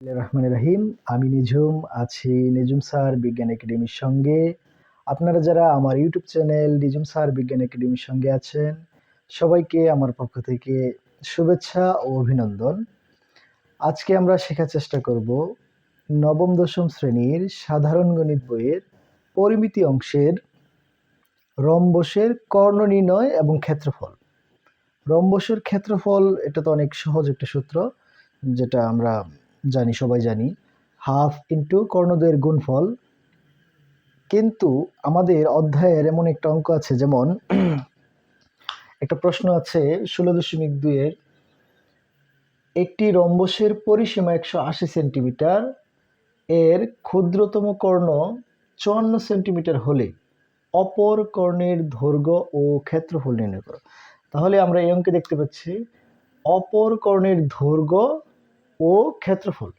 রহমান রাহিম। আমি নিঝুম আছি নিঝুম স্যার বিজ্ঞান একাডেমির সঙ্গে। আপনারা যারা আমার ইউটিউব চ্যানেল নিঝুম স্যার বিজ্ঞান একাডেমির সঙ্গে আছেন, সবাইকে আমার পক্ষ থেকে শুভেচ্ছা ও অভিনন্দন। আজকে আমরা শেখার চেষ্টা করব নবম দশম শ্রেণীর সাধারণ গণিত বইয়ের পরিমিতি অংশের রম্বসের কর্ণ নির্ণয় এবং ক্ষেত্রফল। রম্বসের ক্ষেত্রফল এটা তো অনেক সহজ একটা সূত্র, যেটা আমরা সবাই জানি, হাফ ইন্টু কর্ণদ্বয়ের গুণফল। কিন্তু আমাদের অধ্যায়ের এমন একটা অঙ্ক আছে, যেমন একটা প্রশ্ন আছে 16.2-এর, একটি রম্বসের পরিসীমা 180 সেন্টিমিটার, এর ক্ষুদ্রতম কর্ণ 54 সেন্টিমিটার হলে অপর কর্ণের দৈর্ঘ্য ও ক্ষেত্রফল নির্ণয় করো। তাহলে আমরা এই অঙ্কে দেখতে পাচ্ছি অপর কর্ণের দৈর্ঘ্য ও ক্ষেত্রফল।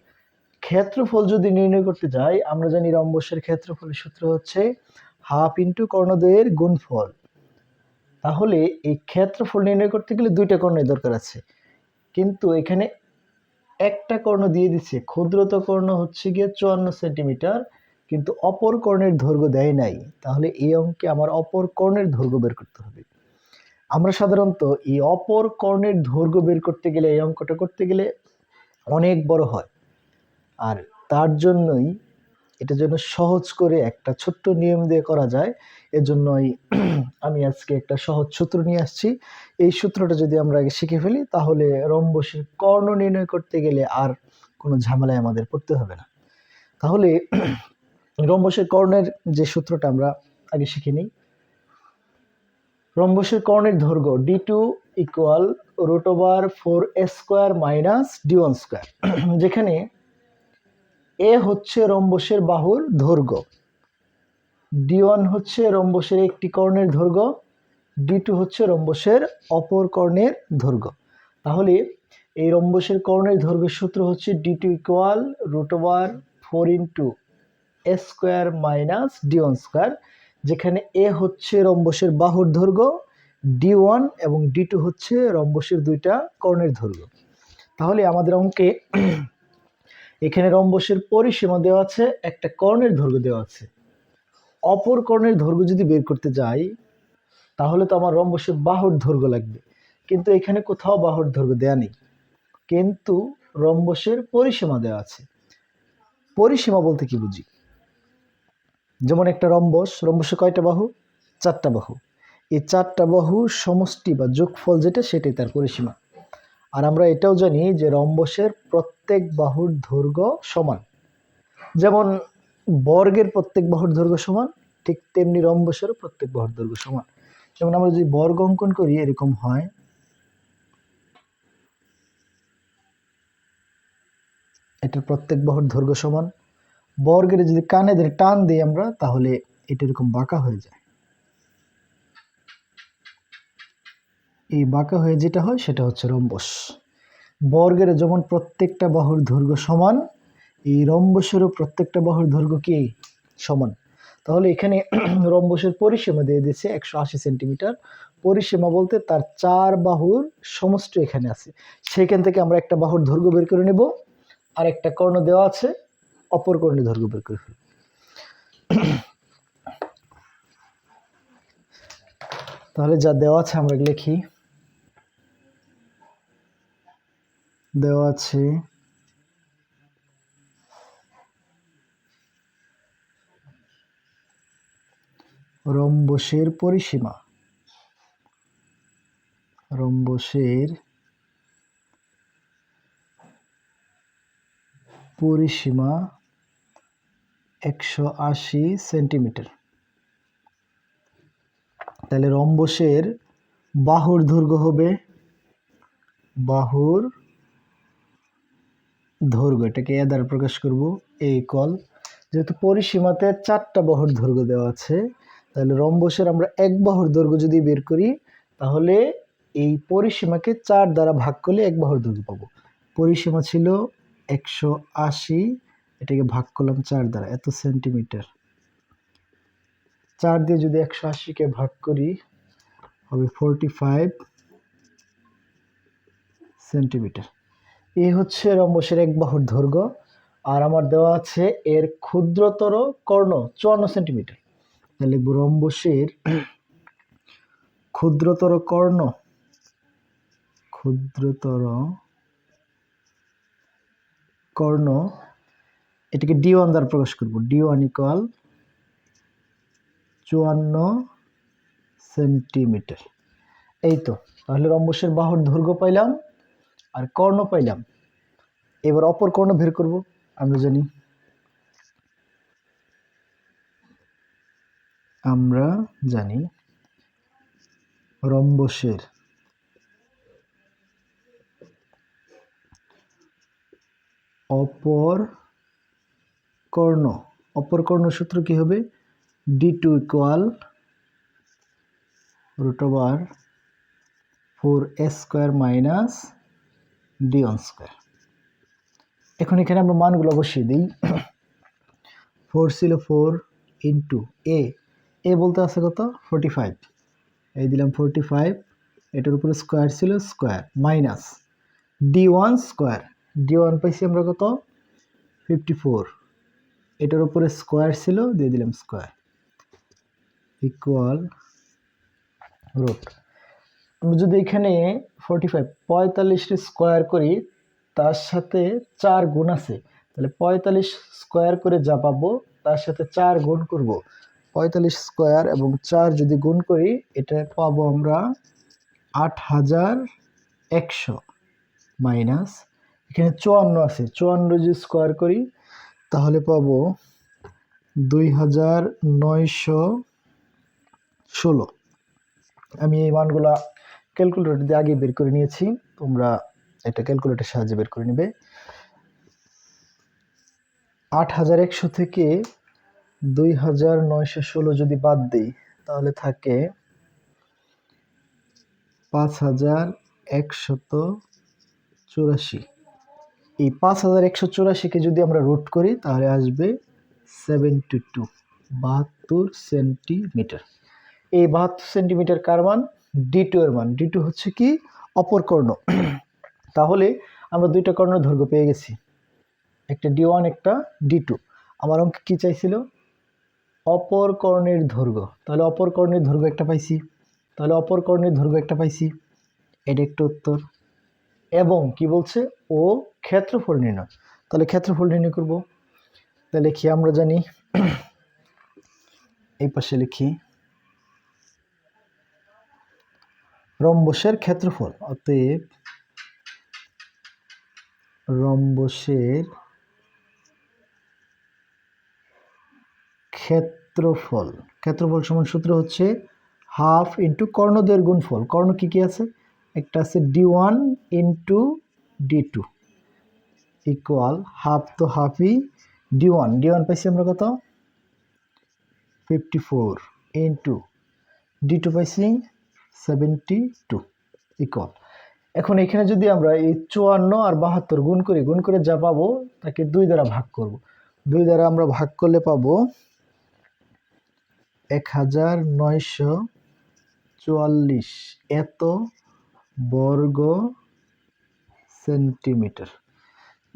ক্ষেত্রফল যদি নির্ণয় করতে যাই, আমরা জানি রম্বসের ক্ষেত্রফলের সূত্র হচ্ছে হাফ ইন্টু কর্ণদ্বয়ের গুণফল। তাহলে এই ক্ষেত্রফল নির্ণয় করতে গেলে দুইটা কর্ণের দরকার আছে, কিন্তু এখানে একটা কর্ণ দিয়ে দিচ্ছে, ক্ষুদ্রতম কর্ণ হচ্ছে গিয়ে 54 সেন্টিমিটার, কিন্তু অপর কর্ণের দৈর্ঘ্য দেয় নাই। তাহলে এই অঙ্কে আমার অপর কর্ণের দৈর্ঘ্য বের করতে হবে। আমরা সাধারণত এই অপর কর্ণের দৈর্ঘ্য বের করতে গেলে, এই অঙ্কটা করতে গেলে অনেক বড় হয়, আর তার জন্যই এটা যেন সহজ করে একটা ছোট্ট নিয়ম দিয়ে করা যায়, এজন্যই আমি আজকে একটা সহজ সূত্র নিয়ে আসছি। এই সূত্রটা যদি আমরা আগে শিখে ফেলি, তাহলে রম্বসের কর্ণ নির্ণয় করতে গেলে আর কোনো ঝামেলায় আমাদের পড়তে হবে না। তাহলে রম্বসের কর্ণের যে সূত্রটা আমরা আগে শিখে নিই। রম্বসের কর্ণের দৈর্ঘ্য d2 equal √4a² minus d1², যেখানে এ হচ্ছে রম্বসের বাহুর দৈর্ঘ্য, d1 হচ্ছে রম্বসের একটি কর্ণের দৈর্ঘ্য, d2 হচ্ছে রম্বসের অপর কর্ণের দৈর্ঘ্য। তাহলে এই রম্বসের কর্ণের দৈর্ঘ্যের সূত্র হচ্ছে d2 equal √4 into a² minus d1², যেখানে এ হচ্ছে রম্বসের বাহুর দৈর্ঘ্য, d1 এবং d2 হচ্ছে রম্বসের দুইটা কর্ণের দৈর্ঘ্য। তাহলে আমাদের অঙ্কে এখানে রম্বসের পরিসীমা দেওয়া আছে, একটা কর্ণের দৈর্ঘ্য দেওয়া আছে। অপর কর্ণের দৈর্ঘ্য যদি বের করতে যাই, তাহলে তো আমার রম্বসের বাহুর দৈর্ঘ্য লাগবে, কিন্তু এখানে কোথাও বাহুর দৈর্ঘ্য দেয়া নেই, কিন্তু রম্বসের পরিসীমা দেওয়া আছে। পরিসীমা বলতে কি বুঝি? যেমন একটা রম্বসে কয়টা বাহু? 4টা বাহু। এই 4টা বাহুর সমষ্টি বা যোগফল যেটা, সেটাই তার পরিসীমা। আর আমরা এটাও জানি যে রম্বসের প্রত্যেক বাহুর দৈর্ঘ্য সমান। যেমন বর্গের প্রত্যেক বাহুর দৈর্ঘ্য সমান, ঠিক তেমনি রম্বসেরও প্রত্যেক বাহুর দৈর্ঘ্য সমান। যেমন আমরা যদি বর্গ অঙ্কন করি, এরকম হয়, এটার প্রত্যেক বাহুর দৈর্ঘ্য সমান। বর্গের যদি কানে ধরে টান দিই আমরা, তাহলে এটা এরকম বাঁকা হয়ে যায়। এই বাঁকা হয়ে যেটা হয়, সেটা হচ্ছে রম্বস। বর্গের যেমন প্রত্যেকটা বাহুর দৈর্ঘ্য সমান, এই রম্বসেরও প্রত্যেকটা বাহুর দৈর্ঘ্য কি সমান। তাহলে এখানে রম্বসের পরিসীমা দিয়ে দিয়েছে 180 সেন্টিমিটার। পরিসীমা বলতে তার 4 বাহুর সমষ্টি এখানে আছে, সেখান থেকে আমরা একটা বাহুর দৈর্ঘ্য বের করে নেব, আর একটা কর্ণ দেওয়া আছে, অপর কর্ণের দৈর্ঘ্য বের করে ফেলব। তাহলে যা দেওয়া আছে আমরা লিখি। দেওয়া আছে রম্বসের পরিসীমা, রম্বসের পরিসীমা 180 সেন্টিমিটার। তাহলে রম্বসের বাহুর দৈর্ঘ্য হবে, বাহুর দৈর্ঘ্য, এটাকে এ দ্বারা প্রকাশ করব, এ ইকুয়াল, যেহেতু পরিসীমাতে 4টা বাহুর দৈর্ঘ্য দেওয়া আছে, তাহলে রম্বসের আমরা এক বাহুর দৈর্ঘ্য যদি বের করি, তাহলে এই পরিসীমাকে 4 দ্বারা ভাগ করলে এক বাহুর দৈর্ঘ্য পাবো। পরিসীমা ছিল 180, এটাকে ভাগ করলাম 4 দ্বারা, এত সেন্টিমিটার। 4 দিয়ে যদি 180-কে ভাগ করি, হবে 45 সেন্টিমিটার। এই হচ্ছে রম্বসের এক বাহুর দৈর্ঘ্য। আর আমার দেওয়া আছে এর ক্ষুদ্রতর কর্ণ 54 সেন্টিমিটার। তাহলে লিখব রম্বসের ক্ষুদ্রতর কর্ণ, ক্ষুদ্রতর কর্ণ, এটাকে D1 দ্বারা প্রকাশ করব। D1 equal 54 centimetre. এই তো, তাহলে রম্বসের বাহুর দৈর্ঘ্য পাইলাম আর কর্ণ পাইলাম। এবার অপর কর্ণ বের করব। আমরা জানি রম্বসের অপর কর্ণ সূত্র কি হবে? D2 equal √4a² minus D1 square. এখন এখানে আমরা মানগুলো বসিয়ে দিই। 4 ছিল 4 ইন্টু এ বলতে আছে কত? 45। এই দিলাম 45, এটার উপরে স্কয়ার ছিল square, minus D1 square. D1 পাইছি আমরা কত? 54, এটার উপরে স্কয়ার ছিল, দিয়ে দিলাম স্কয়ার, ইকুয়াল রুট। আমরা যদি এখানে 45 স্কয়ার করি, তার সাথে 4 গুণ আছে, তাহলে 45 স্কয়ার করে যা পাবো তার সাথে 4 গুণ করব। 45 স্কয়ার এবং 4 যদি গুণ করি, এটা পাবো আমরা 8100, মাইনাস এখানে 54 আছে, 54 যদি স্কয়ার করি তাহলে পাবো 2916। আমি এই মানগুলা ক্যালকুলেটর দিয়ে আগে বের করে নিয়েছি, তোমরা এটা ক্যালকুলেটরের সাহায্যে বের করে নেবে। 8100 থেকে 2916 যদি বাদ দিই তাহলে থাকে 5184। এই 5184-কে যদি আমরা রুট করি তাহলে আসবে 72 সেন্টিমিটার। এই 72 সেন্টিমিটার কার মান? D2 এর মান। D2 হচ্ছে কি? অপর কর্ণ। তাহলে আমরা দুইটা কর্ণের দৈর্ঘ্য পেয়ে গেছি, একটা D1 একটা D2। আমার অঙ্কে কি চাইছিল? অপর কর্ণের দৈর্ঘ্য। তাহলে অপর কর্ণের দৈর্ঘ্য একটা পাইছি, এটা একটা উত্তর। এবং কি বলছে? ও ক্ষেত্রফল নির্ণয়। তাহলে ক্ষেত্রফল নির্ণয় করব। তাহলে লিখি, আমরা জানি এই পাশে লিখি রম্বসের ক্ষেত্রফল। অতএব রম্বসের ক্ষেত্রফল সমান সূত্র হচ্ছে হাফ ইন্টু কর্ণদ্বয়ের গুণফল। কর্ণ কি কি আছে? একটা আছে D1 into D2 equal half, তো হাফই D1 পাইছি আমরা কত? 54 ইন্টু D2 পাইছি 72 ইকুয়াল। এখন এখানে যদি আমরা এই 54 আর 72 গুণ করে যা পাবো তাকে 2 দ্বারা ভাগ করব। 2 দ্বারা আমরা ভাগ করলে পাবো 1944 এত বর্গ সেন্টিমিটার।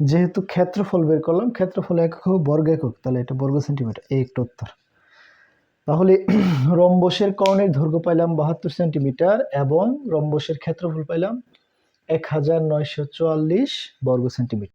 যেহেতু ক্ষেত্রফল বের করলাম, ক্ষেত্রফল একক বর্গ একক, তাহলে এটা বর্গ সেন্টিমিটার। এই একটা উত্তর। তাহলে রম্বসের কর্ণের দৈর্ঘ্য পাইলাম 72 সেন্টিমিটার এবং রম্বসের ক্ষেত্রফল পাইলাম 1944 বর্গ সেন্টিমিটার।